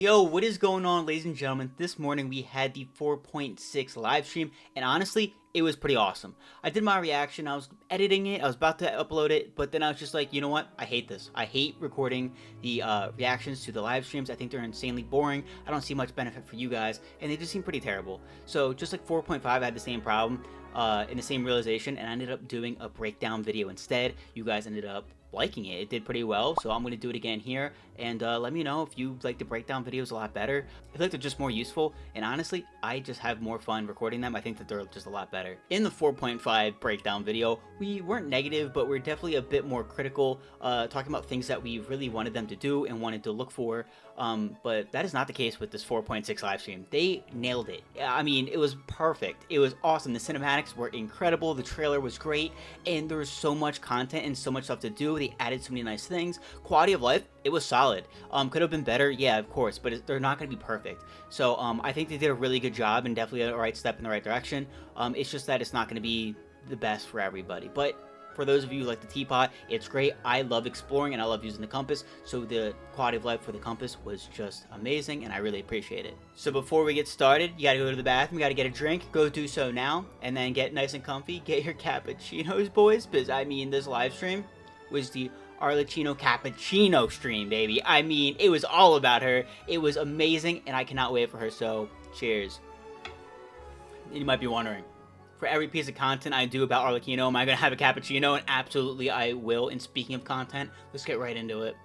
Yo, what is going on, ladies and gentlemen? This morning we had the 4.6 live stream, and honestly, it was pretty awesome. I did my reaction, I was editing it, I was about to upload it, but then I was just like, you know what? I hate this. I hate recording the reactions to the live streams. I think they're insanely boring. I don't see much benefit for you guys, and they just seem pretty terrible. So just like 4.5, I had the same problem, and the same realization, and I ended up doing a breakdown video instead. You guys ended up liking it. It did pretty well, so I'm going to do it again here, and let me know if you like the breakdown videos a lot better. I feel like they're just more useful, and honestly, I just have more fun recording them. I think that they're just a lot better. In the 4.5 breakdown video, we weren't negative, but we're definitely a bit more critical, talking about things that we really wanted them to do and wanted to look for, but that is not the case with this 4.6 live stream. They nailed it. I mean, it was perfect. It was awesome. The cinematics were incredible. The trailer was great, and there was so much content and so much stuff to do. They added so many nice things. Quality of life, it was solid. Could have been better, yeah, of course, but they're not going to be perfect. So I think they did a really good job and definitely a right step in the right direction. It's just that it's not going to be the best for everybody. But for those of you who like the teapot, it's great. I love exploring and I love using the compass, so the quality of life for the compass was just amazing, and I really appreciate it. So before we get started, you gotta go to the bathroom, you gotta get a drink, go do so now, and then get nice and comfy, get your cappuccinos, boys, because I mean, this live stream was the Arlecchino cappuccino stream, baby. I mean, it was all about her. It was amazing, and I cannot wait for her, so cheers. And you might be wondering, for every piece of content I do about Arlecchino, am I going to have a cappuccino? And absolutely I will. And speaking of content, let's get right into it.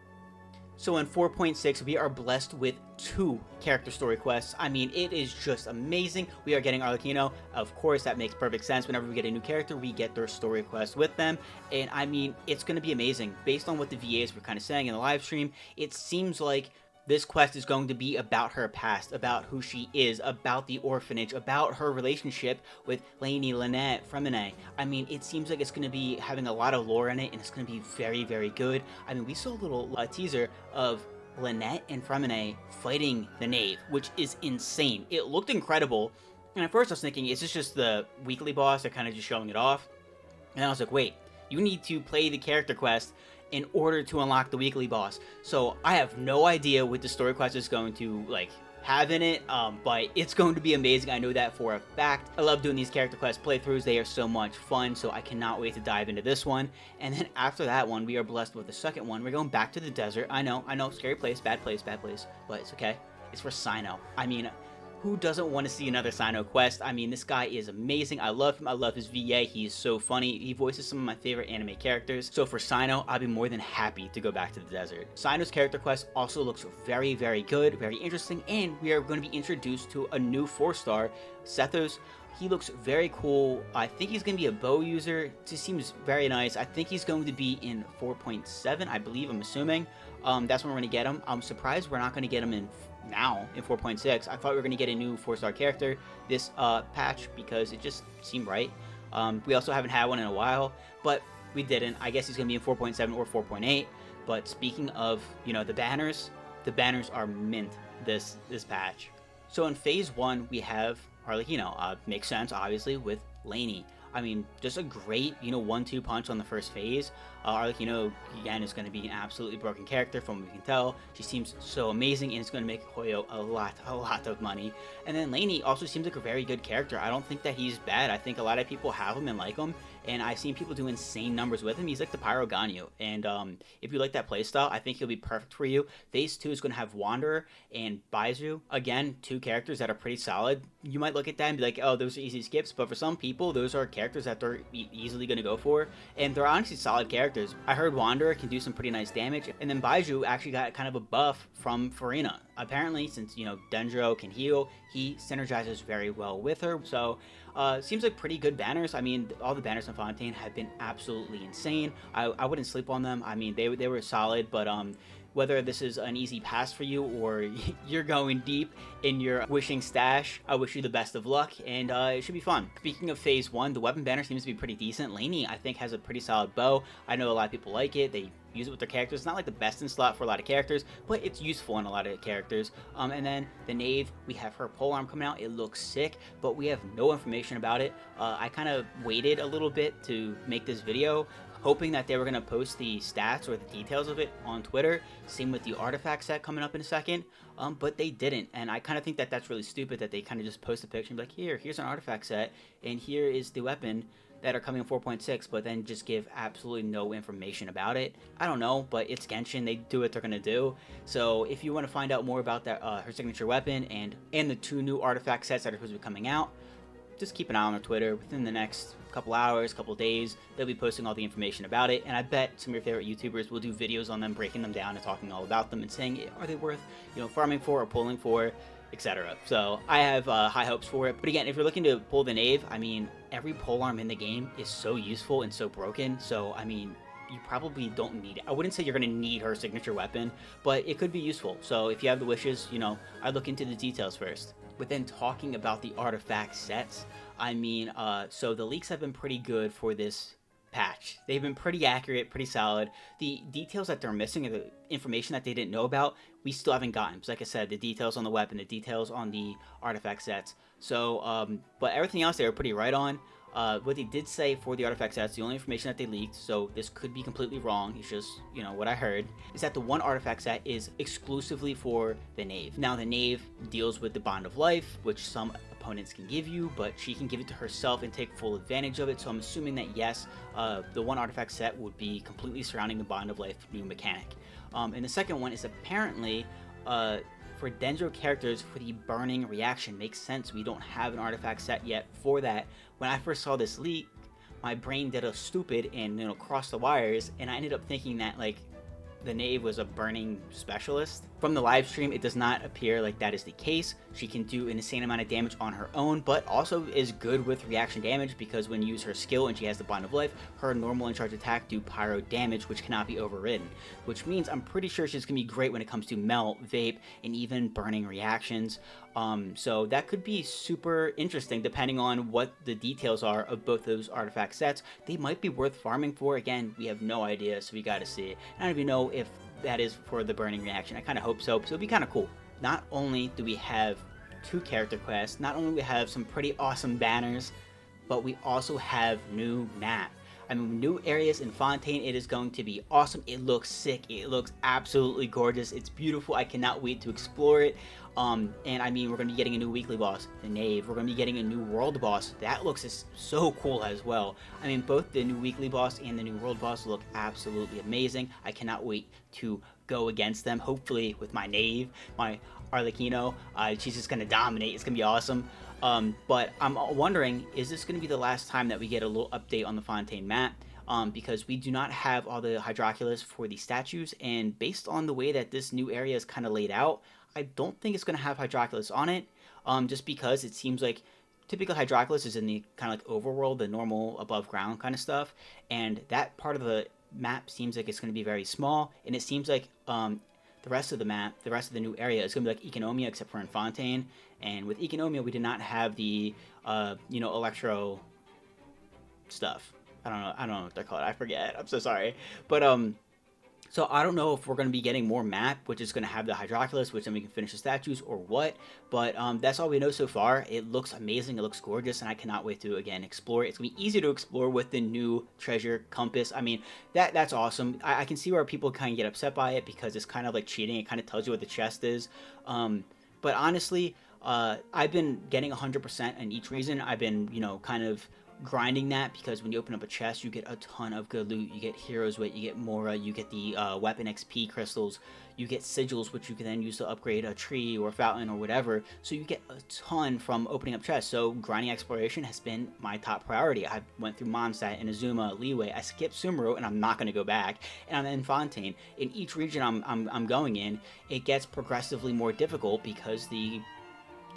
So in 4.6, we are blessed with 2 character story quests. I mean, it is just amazing. We are getting Arlecchino. Of course, that makes perfect sense. Whenever we get a new character, we get their story quest with them. And I mean, it's going to be amazing. Based on what the VAs were kind of saying in the live stream, it seems like this quest is going to be about her past, about who she is, about the orphanage, about her relationship with Lainey, Lynette, Fremine. I mean, it seems like it's going to be having a lot of lore in it, and it's going to be very, very good. I mean, we saw a little teaser of Lynette and Fremine fighting the Knave, which is insane. It looked incredible, and at first I was thinking, is this just the weekly boss? They're kind of just showing it off. And I was like, wait, you need to play the character quest in order to unlock the weekly boss. So I have no idea what the story quest is going to like have in it, but it's going to be amazing. I know that for a fact. I love doing these character quest playthroughs. They are so much fun, so I cannot wait to dive into this one. And then after that one, we are blessed with the second one. We're going back to the desert. I know, scary place, bad place, but it's okay. It's for Cyno. I mean, who doesn't want to see another Cyno quest? I mean, this guy is amazing. I love him. I love his VA. He's so funny. He voices some of my favorite anime characters. So for Cyno, I'll be more than happy to go back to the desert. Cyno's character quest also looks very, very good, very interesting, and we are going to be introduced to a new 4-star, Sethos. He looks very cool. I think he's going to be a bow user. It just seems very nice. I think he's going to be in 4.7, I believe, I'm assuming. That's when we're going to get him. I'm surprised we're not going to get him in now in 4.6. I thought we were going to get a new 4-star character this patch because it just seemed right. We also haven't had one in a while, but we didn't. I guess he's going to be in 4.7 or 4.8. But speaking of, you know, the banners are mint this patch. So in phase 1, we have Arlecchino. Makes sense, obviously, with Lainey. I mean, just a great, you know, 1-2 punch on the first phase. Arlecchino, again, is going to be an absolutely broken character from what we can tell. She seems so amazing, and it's going to make Hoyo a lot of money. And then Lainey also seems like a very good character. I don't think that he's bad. I think a lot of people have him and like him, and I've seen people do insane numbers with him. He's like the Pyro Ganyu, and if you like that playstyle, I think he'll be perfect for you. Phase 2 is going to have Wanderer and Baizu. Again, 2 characters that are pretty solid. You might look at that and be like, oh, those are easy skips, but for some people, those are characters that they're easily going to go for, and they're honestly solid characters. I heard Wanderer can do some pretty nice damage, and then Baizu actually got kind of a buff from Farina. Apparently, since, you know, Dendro can heal, he synergizes very well with her, so seems like pretty good banners. I mean, all the banners in Fontaine have been absolutely insane. I wouldn't sleep on them. I mean, they were solid, but whether this is an easy pass for you or you're going deep in your wishing stash, I wish you the best of luck, and it should be fun. Speaking of phase 1, the weapon banner seems to be pretty decent. Lainey, I think, has a pretty solid bow. I know a lot of people like it. They use it with their characters. It's not like the best in slot for a lot of characters, but it's useful in a lot of characters. And then the Knave, we have her polearm coming out. It looks sick, but we have no information about it. I kind of waited a little bit to make this video hoping that they were going to post the stats or the details of it on Twitter. Same with the artifact set coming up in a second, but they didn't. And I kind of think that that's really stupid that they kind of just post a picture and be like, here's an artifact set, and here is the weapon that are coming in 4.6, but then just give absolutely no information about it. I don't know, but it's Genshin. They do what they're gonna do. So if you want to find out more about that, her signature weapon and the 2 new artifact sets that are supposed to be coming out, just keep an eye on their Twitter. Within the next couple hours, couple days, they'll be posting all the information about it. And I bet some of your favorite YouTubers will do videos on them, breaking them down and talking all about them and saying, are they worth, farming for or pulling for, etc. So I have high hopes for it. But again, if you're looking to pull the Knave, I mean, every polearm in the game is so useful and so broken. So, I mean, you probably don't need it. I wouldn't say you're going to need her signature weapon, but it could be useful. So if you have the wishes, I'd look into the details first. But then talking about the artifact sets, I mean, so the leaks have been pretty good for this patch. They've been pretty accurate, pretty solid. The details that they're missing, or the information that they didn't know about, we still haven't gotten. So like I said, the details on the weapon, the details on the artifact sets. So, but everything else they were pretty right on. What they did say for the artifact sets, the only information that they leaked, so this could be completely wrong, it's just, what I heard, is that the one artifact set is exclusively for the Knave. Now, the Knave deals with the Bond of Life, which some opponents can give you, but she can give it to herself and take full advantage of it, so I'm assuming that, yes, the one artifact set would be completely surrounding the Bond of Life new mechanic. And the second one is apparently, for Dendro characters, for the burning reaction. Makes sense, we don't have an artifact set yet for that. When I first saw this leak, my brain did a stupid and crossed the wires, and I ended up thinking that like the Knave was a burning specialist. From the live stream, it does not appear like that is the case. She can do an insane amount of damage on her own, but also is good with reaction damage, because when you use her skill and she has the Bond of Life, her normal and charge attack do pyro damage, which cannot be overridden. Which means I'm pretty sure she's gonna be great when it comes to melt, vape, and even burning reactions. So that could be super interesting depending on what the details are of both those artifact sets. They might be worth farming for. Again, we have no idea, so we gotta see. I don't even know if that is for the burning reaction. I kind of hope so, so it'd be kind of cool. Not only do we have 2 character quests, not only do we have some pretty awesome banners, but we also have new map. I mean, new areas in Fontaine. It is going to be awesome. It looks sick. It looks absolutely gorgeous. It's beautiful. I cannot wait to explore it. And I mean, we're going to be getting a new weekly boss, the Knave. We're going to be getting a new world boss. That looks so cool as well. I mean, both the new weekly boss and the new world boss look absolutely amazing. I cannot wait to go against them, hopefully with my Knave, my Arlecchino. She's just going to dominate. It's going to be awesome. But I'm wondering, is this going to be the last time that we get a little update on the Fontaine map? Because we do not have all the Hydroculus for the statues, and based on the way that this new area is kind of laid out, I don't think it's going to have Hydroculus on it, just because it seems like typical Hydroculus is in the kind of like overworld, the normal above ground kind of stuff, and that part of the map seems like it's going to be very small, and it seems like the rest of the map, the rest of the new area is going to be like Economia, except for in Fontaine. And with Economia, we did not have the, Electro stuff. I don't know what they're called. I forget. I'm so sorry. But, so I don't know if we're going to be getting more map, which is going to have the Hydroculus, which then we can finish the statues, or what. But that's all we know so far. It looks amazing. It looks gorgeous, and I cannot wait to, again, explore it. It's going to be easy to explore with the new treasure compass. I mean, that's awesome. I can see where people kind of get upset by it, because it's kind of like cheating. It kind of tells you what the chest is. But honestly, I've been getting 100% in each region. I've been, kind of grinding that, because when you open up a chest, you get a ton of good loot. You get heroes weight, you get Mora, you get the weapon XP crystals, you get sigils, which you can then use to upgrade a tree or a fountain or whatever. So you get a ton from opening up chests. So grinding exploration has been my top priority. I went through Mondstadt, Inazuma, Leeway. I skipped Sumeru, and I'm not going to go back. And I'm in Fontaine. In each region I'm going in, it gets progressively more difficult, because the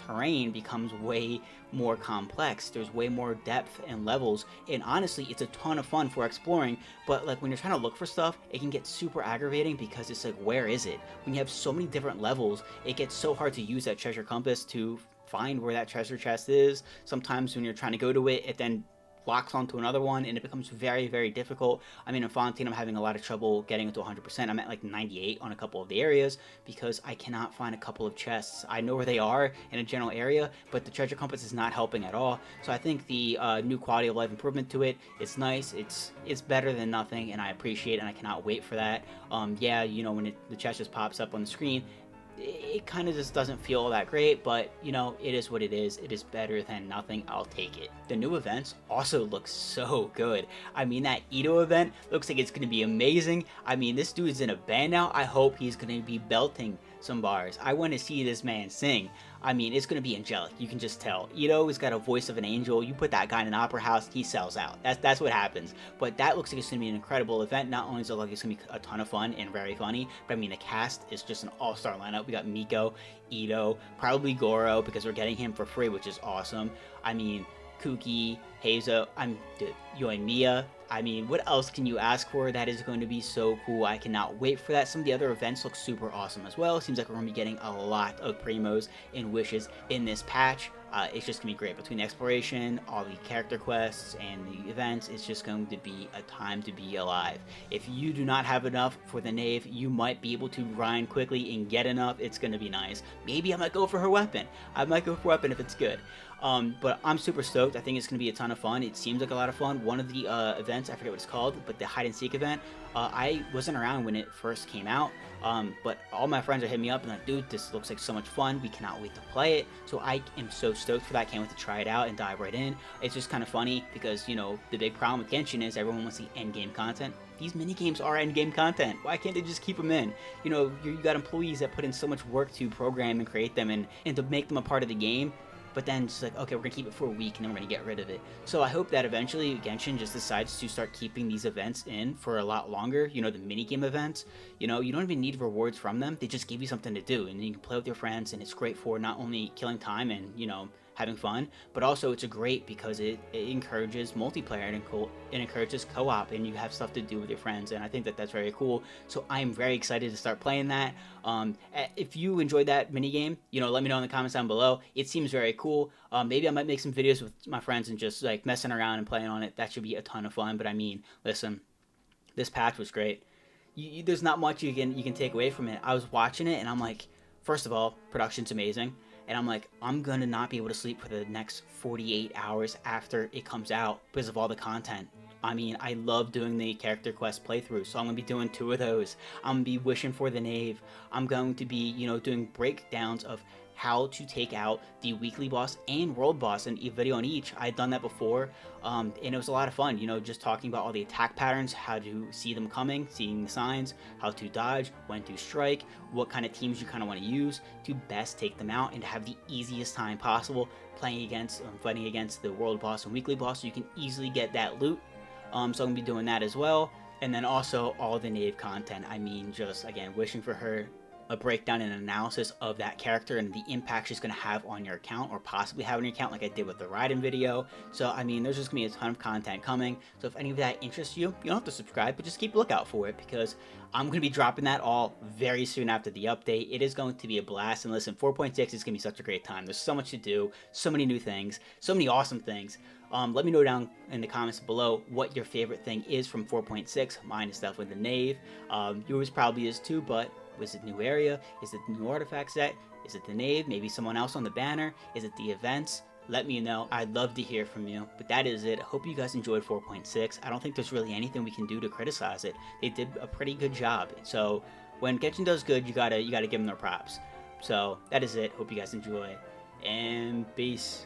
terrain becomes way more complex. There's way more depth and levels, and honestly, it's a ton of fun for exploring. But like when you're trying to look for stuff, it can get super aggravating, because it's like, where is it? When you have so many different levels, it gets so hard to use that treasure compass to find where that treasure chest is. Sometimes when you're trying to go to it, it then locks onto another one, and it becomes very, very difficult. I mean, in Fontaine, I'm having a lot of trouble getting it to 100%. I'm at like 98 on a couple of the areas because I cannot find a couple of chests. I know where they are in a general area, but the treasure compass is not helping at all. So I think the new quality of life improvement to it, it's nice. It's better than nothing, and I appreciate it, and I cannot wait for that. Yeah, you know, when the chest just pops up on the screen, it kind of just doesn't feel that great, but you know, it is what it is. It is better than nothing. I'll take it. The new events also look so good. I mean, that Ito event looks like it's going to be amazing. I mean, this dude's in a band now. I hope he's going to be belting some bars. I want to see this man sing. I mean, it's going to be angelic. You can just tell. Ito has got a voice of an angel. You put that guy in an opera house, he sells out. That's what happens. But that looks like it's going to be an incredible event. Not only does it look like it's going to be a ton of fun and very funny, but I mean, the cast is just an all-star lineup. We got Miko, Ito, probably Goro, because we're getting him for free, which is awesome. I mean, Kuki, Hazo, Yoimiya. I mean, what else can you ask for? That is going to be so cool. I cannot wait for that. Some of the other events look super awesome as well. Seems like we're going to be getting a lot of primos and wishes in this patch. It's just going to be great. Between the exploration, all the character quests, and the events, it's just going to be a time to be alive. If you do not have enough for the Knave, you might be able to grind quickly and get enough. It's going to be nice. Maybe I might go for her weapon. I might go for weapon if it's good. But I'm super stoked. I think it's going to be a ton of fun. It seems like a lot of fun. One of the events, I forget what it's called, but the hide and seek event, I wasn't around when it first came out, but all my friends are hitting me up and like, dude, this looks like so much fun. We cannot wait to play it. So I am so stoked for that. Can't wait to try it out and dive right in. It's just kind of funny because, you know, the big problem with Genshin is everyone wants the end game content. These mini games are end game content. Why can't they just keep them in? You know, you got employees that put in so much work to program and create them and to make them a part of the game. But then it's like, okay, we're going to keep it for a week and then we're going to get rid of it. So I hope that eventually Genshin just decides to start keeping these events in for a lot longer. You know, the minigame events, you know, you don't even need rewards from them. They just give you something to do and you can play with your friends, and it's great for not only killing time and, you know, having fun, but also it's a great because it encourages multiplayer and it encourages co-op, and you have stuff to do with your friends, and I think that that's very cool. So I'm very excited to start playing that. If you enjoyed that minigame, you know, let me know in the comments down below. It seems very cool. Maybe I might make some videos with my friends and just like messing around and playing on it. That should be a ton of fun. But I mean, listen, this patch was great. There's not much you can take away from it. I was watching it and I'm like, first of all, production's amazing. And I'm like, I'm gonna not be able to sleep for the next 48 hours after it comes out because of all the content. I mean, I love doing the character quest playthrough, so I'm gonna be doing 2 of those. I'm gonna be wishing for the Knave. I'm going to be, you know, doing breakdowns of how to take out the weekly boss and world boss in a video on each. I had done that before, and it was a lot of fun, you know, just talking about all the attack patterns, how to see them coming, seeing the signs, how to dodge, when to strike, what kind of teams you kind of want to use to best take them out and have the easiest time possible playing against, fighting against the world boss and weekly boss, so you can easily get that loot. So I'm gonna be doing that as well. And then also all the Knave content. I mean, just again, wishing for her, a breakdown and analysis of that character and the impact she's going to have on your account, or possibly have on your account, like I did with the Raiden video. So I mean, there's just going to be a ton of content coming. So if any of that interests you, you don't have to subscribe, but just keep a lookout for it, because I'm going to be dropping that all very soon after the update. It is going to be a blast. And listen, 4.6 is going to be such a great time. There's so much to do, so many new things, so many awesome things. Let me know down in the comments below what your favorite thing is from 4.6. Mine is definitely the Knave. Yours probably is too, but was it new area? Is it the new artifact set? Is it the Knave? Maybe someone else on the banner? Is it the events? Let me know. I'd love to hear from you. But that is it. I hope you guys enjoyed 4.6. I don't think there's really anything we can do to criticize it. They did a pretty good job. So when Genshin does good, you gotta give them their props. So that is it. Hope you guys enjoy, and peace.